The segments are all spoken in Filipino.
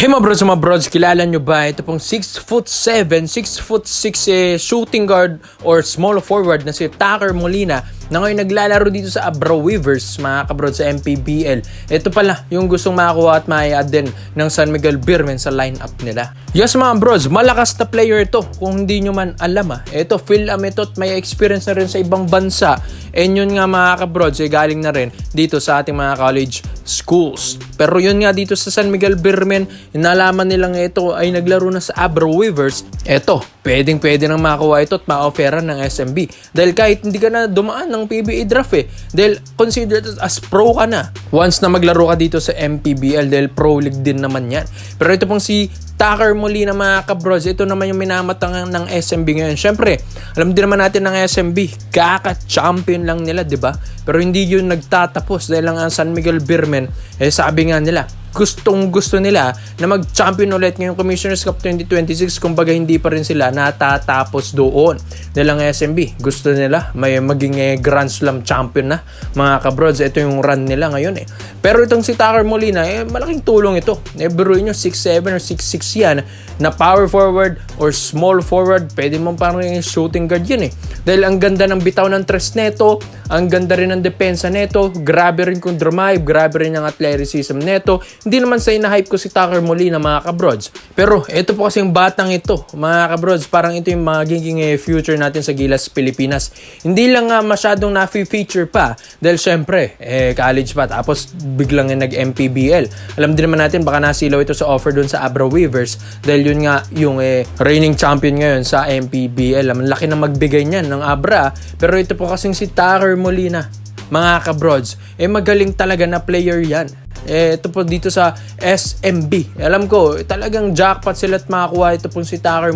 Hey mga brods, kilala nyo ba? Ito pong 6'7", 6'6" shooting guard or small forward na si Tucker Molina na ngayon naglalaro dito sa Abra Weavers, mga kabrods, sa MPBL. Ito pala yung gustong makakuha at mai-add din ng San Miguel Beermen sa lineup nila. Yes mga brods, malakas na player ito kung hindi nyo man alam. Ito, Phil ito at may experience na rin sa ibang bansa. And yun nga mga kabrods, galing na rin dito sa ating mga college schools. Pero yun nga dito sa San Miguel Beermen, nalaman nilang ito ay naglaro na sa Abra Weavers. Ito, pwede nang makakuha ito at ma-offeran ng SMB. Dahil kahit hindi ka na dumaan ng PBA draft dahil considered as pro ka na once na maglaro ka dito sa MPBL dahil pro league din naman yan. Pero ito pong si Tucker Molina mga kabrods, ito naman yung minamatang ng SMB ngayon. Syempre, alam din naman natin ng SMB, kaka-champion lang nila, di ba? Pero hindi yun nagtatapos dahil lang ang San Miguel Beermen, sabi nga nila, gustong-gusto nila na mag-champion ulit ngayong Commissioner's Cup 2026. Kumbaga hindi pa rin sila natatapos doon. Dahil ang SMB, gusto nila may maging Grand Slam champion na, mga kabrods. Ito yung run nila ngayon Pero itong si Tucker Molina, malaking tulong ito. Biruin nyo, 6'7" or 6'6" yan na power forward or small forward. Pwede mo parang shooting guard yan Dahil ang ganda ng bitaw ng tres neto, ang ganda rin ng depensa neto, grabe rin kung drive, grabe rin ang athleticism neto. Hindi naman sa ina-hype ko si Tucker Molina mga kabrods. Pero ito po kasing batang ito mga kabrods, parang ito yung magiging future natin sa Gilas Pilipinas. Hindi lang masyadong na-feature pa dahil syempre college pa tapos biglang nag-MPBL. Alam din naman natin baka nasilaw ito sa offer dun sa Abra Weavers dahil yun nga yung reigning champion ngayon sa MPBL. Ang laki na magbigay niyan ng Abra. Pero ito po kasing si Tucker Molina mga kabrods, magaling talaga na player yan. Ito po dito sa SMB. Alam ko, talagang jackpot sila at makakuha ito po si Tucker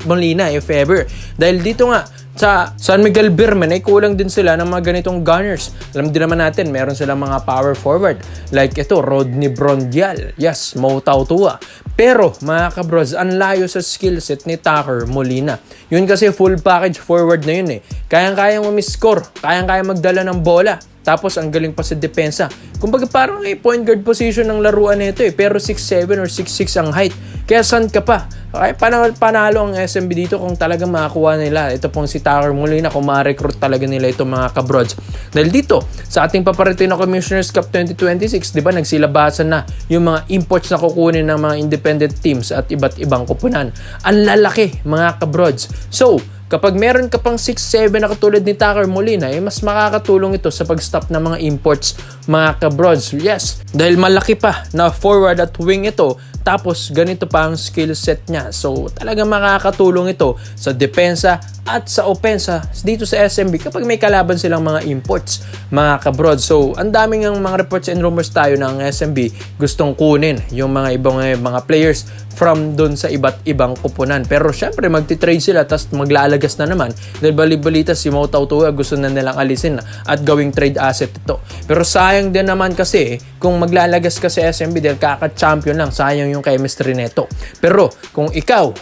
Molina if ever. Dahil dito nga, sa San Miguel Beermen ay kulang din sila ng mga ganitong gunners. Alam din naman natin, meron silang mga power forward. Like ito, Rodney Brondial. Yes, Mo Tautua. Pero, mga kabrods, ang layo sa skill set ni Tucker Molina. Yun kasi full package forward na yun Kayang-kayang umiscore. Kayang-kayang magdala ng bola. Tapos, ang galing pa sa depensa. Kumbaga, parang point guard position ng laruan nito Pero 6'7" or 6'6" ang height. Kaya saan ka pa? Okay, panalo ang SMB dito kung talagang makakuha nila. Ito pong si Tucker Molina kung ma-recruit talaga nila ito mga kabrods. Dahil dito, sa ating paparating na Commissioner's Cup 2026, di ba, nagsilabasan na yung mga imports na kukunin ng mga independent teams at iba't ibang kupunan. Ang lalaki mga kabrods. So, kapag meron ka pang 6'7" na katulad ni Tucker Molina, mas makakatulong ito sa pag-stop ng mga imports, mga kabrods. Yes, dahil malaki pa na forward at wing ito, tapos ganito pa ang skill set niya. So, talagang makakatulong ito sa depensa at sa opensa dito sa SMB kapag may kalaban silang mga imports, mga kabrods. So, ang daming mga reports and rumors tayo ng SMB gustong kunin yung mga ibang mga players from doon sa iba't ibang kupunan. Pero syempre magti-trade sila tapos maglalagas na naman. Dahil bali-balita si Mo Tautua gusto na nilang alisin at gawing trade asset ito. Pero sayang din naman kasi kung maglalagas ka sa SMB dahil kaka-champion lang, sayang yung chemistry neto. Pero kung ikaw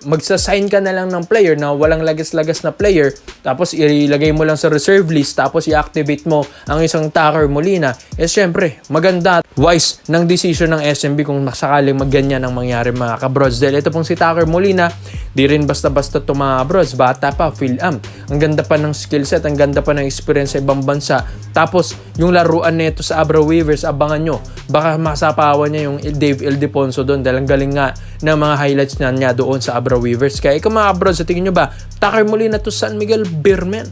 magsasign ka na lang ng player na walang lagas-lagas na player, tapos ilagay mo lang sa reserve list, tapos i-activate mo ang isang Tucker Molina, syempre maganda at wise ng decision ng SMB kung sakaling magganyan ang mangyari mga kabrods. Dahil ito pong si Tucker Molina, di rin basta-basta ito mga kabrods, bata pa, Phil-Am. Ang ganda pa ng skill set, ang ganda pa ng experience sa ibang bansa. Tapos yung laruan nito sa Abra Weavers, abangan nyo, baka masapawan niya yung Dave Ildefonso doon dahil ang galing nga ng mga highlights niya doon sa Abra Weavers. Kaya ikaw mga kabrods, sa tingin nyo ba Tucker Molina to San Miguel Beermen?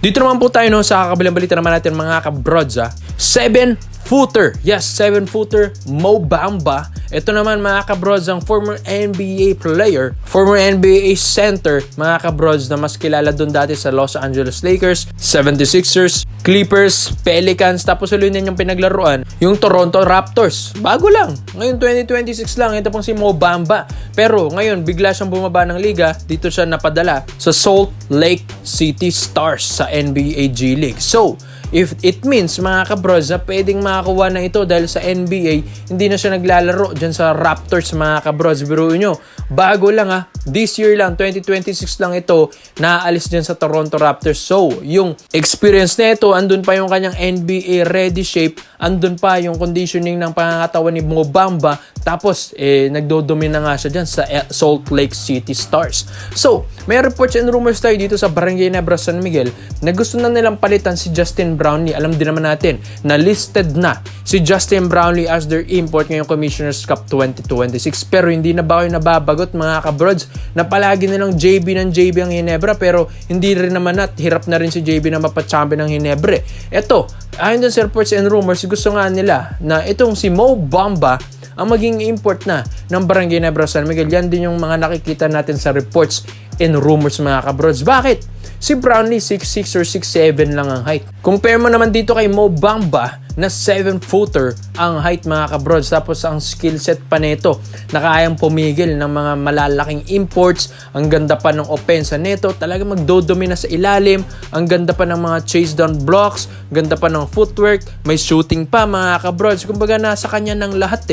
Dito naman po tayo sa kabilang balita naman natin mga kabrods 7-footer. Yes, 7-footer Mo Bamba. Ito naman mga kabrods ang former NBA player, former NBA center, mga kabrods na mas kilala doon dati sa Los Angeles Lakers, 76ers, Clippers, Pelicans, tapos ulit yung pinaglaruan, yung Toronto Raptors. Bago lang. Ngayon 2026 lang, ito pong si Mo Bamba. Pero ngayon, bigla siyang bumaba ng liga. Dito siya napadala sa Salt Lake City Stars sa NBA G League. So, If it means mga kabrods na pwedeng makakuha na ito dahil sa NBA, hindi na siya naglalaro dyan sa Raptors mga kabrods. Biruin nyo, bago lang this year lang, 2026 lang ito, naaalis dyan sa Toronto Raptors. So, yung experience na ito, andun pa yung kanyang NBA ready shape, andun pa yung conditioning ng pangangatawan ni Mo Bamba, tapos nagdodomina nga siya dyan sa Salt Lake City Stars. So, may reports and rumors tayo dito sa Barangay Nebra San Miguel na gusto na nilang palitan si Justin Brownlee. Alam din naman natin na listed na si Justin Brownlee as their import ngayong Commissioner's Cup 2026. Pero hindi na ba kayo nababagot mga kabrods na palagi nilang JB ang Ginebra, pero hindi rin naman hirap na rin si JB na mapachampion ng Ginebra. Eto, ayon din sa reports and rumors, gusto nga nila na itong si Mo Bamba ang maging import na ng Barangay Nebra San Miguel. Yan din yung mga nakikita natin sa reports and rumors mga kabrods. Bakit? Si Brownlee 6'6 or 6'7 lang ang height. Compare mo naman dito kay Mo Bamba na 7-footer ang height mga kabrods. Tapos ang skill set pa nito na kayang pumigil ng mga malalaking imports. Ang ganda pa ng opensa nito. Talaga magdodomina sa ilalim. Ang ganda pa ng mga chase down blocks. Ganda pa ng footwork. May shooting pa mga kabrods. Kumbaga nasa kanya ng lahat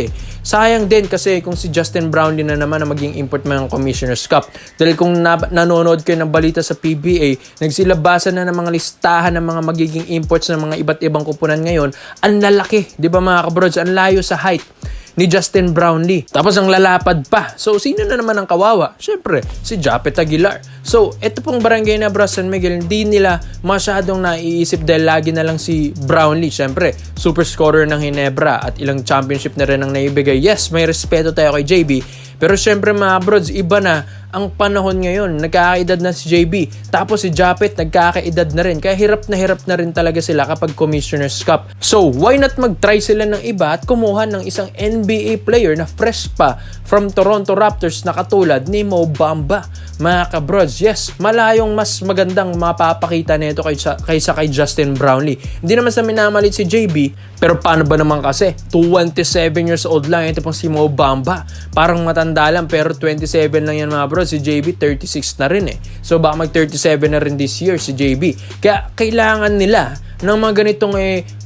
Sayang din kasi kung si Justin Brownlee na naman na maging import ng Commissioner's Cup. Dahil kung nanonood kayo ng balita sa PBA, nagsilabasan na ng mga listahan ng mga magiging imports ng mga iba't ibang kupunan ngayon. Ang lalaki, di ba mga kabrods? Ang layo sa height ni Justin Brownlee. Tapos ang lalapad pa. So, sino na naman ang kawawa? Siyempre, si Japet Aguilar. So, ito pong Barangay Nebra San Miguel, hindi nila masyadong naiisip dahil lagi na lang si Brownlee. Siyempre, super scorer ng Ginebra at ilang championship na rin ang naibigay. Yes, may respeto tayo kay JB. Pero siyempre mga brods, iba na ang panahon ngayon. Nagkakaedad na si JB. Tapos si Japet, nagkakaedad na rin. Kaya hirap na rin talaga sila kapag Commissioner's Cup. So, why not mag-try sila ng iba at kumuha ng isang NBA player na fresh pa from Toronto Raptors na katulad ni Mo Bamba. Mga kabrods, yes, malayong mas magandang mapapakita nito kaysa kay Justin Brownlee. Hindi naman sa minamalit si JB, pero paano ba naman kasi? 27 years old lang, ito pong si Mo Bamba. Parang matanda lang, pero 27 lang yan mga bro. Si JB 36 na rin So baka mag 37 na rin this year si JB. Kaya kailangan nila ng mga ganitong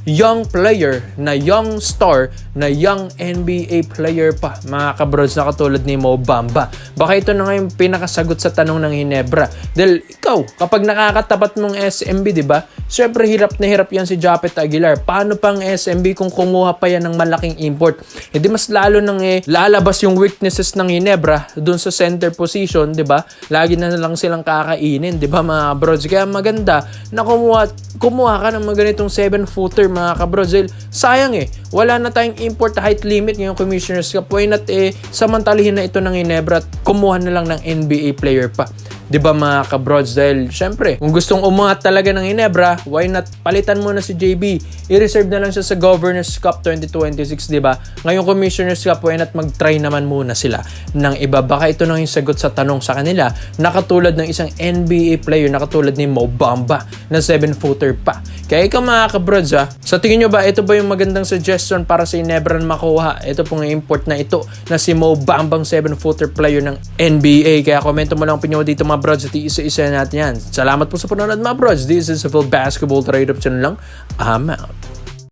young player, na young star, na young NBA player pa, mga kabrods na katulad ni Mo Bamba. Baka ito na nga yung pinakasagot sa tanong ng Ginebra. Dahil ikaw, kapag nakakatapat mong SMB, di ba? Syempre hirap na hirap yan si Japet Aguilar. Paano pang SMB kung kumuha pa yan ng malaking import? Di mas lalo nang lalabas yung weaknesses ng Ginebra dun sa center position, di ba? Lagi na lang silang kakainin, di ba mga brods? Kaya maganda na kumuha ka ng mga ganitong 7-footer mga kabrods. Sayang wala na tayong import height limit ngayong Commissioner's Cup. Why not samantalihin na ito ng Ginebra at kumuha na lang ng NBA player pa? Di ba mga kabrods? Dahil syempre, kung gustong umangat talaga ng Ginebra, why not palitan mo na si JB? I-reserve na lang siya sa Governor's Cup 2026, di ba? Ngayong Commissioner's Cup, why not mag-try naman muna sila ng iba? Baka ito nang yung sagot sa tanong sa kanila, nakatulad ng isang NBA player, nakatulad ni Mo Bamba, na 7-footer pa. Kaya ikaw mga kabrods sa tingin nyo ba, ito ba yung magandang suggestion para sa Ginebra na makuha? Ito pong import na ito, na si Mo Bambang 7-footer player ng NBA. Kaya komento mo lang opinion dito mga brods at isa-isa natin yan. Salamat po sa panonood mga brods. This is a full basketball trade-up channel lang. I'm out.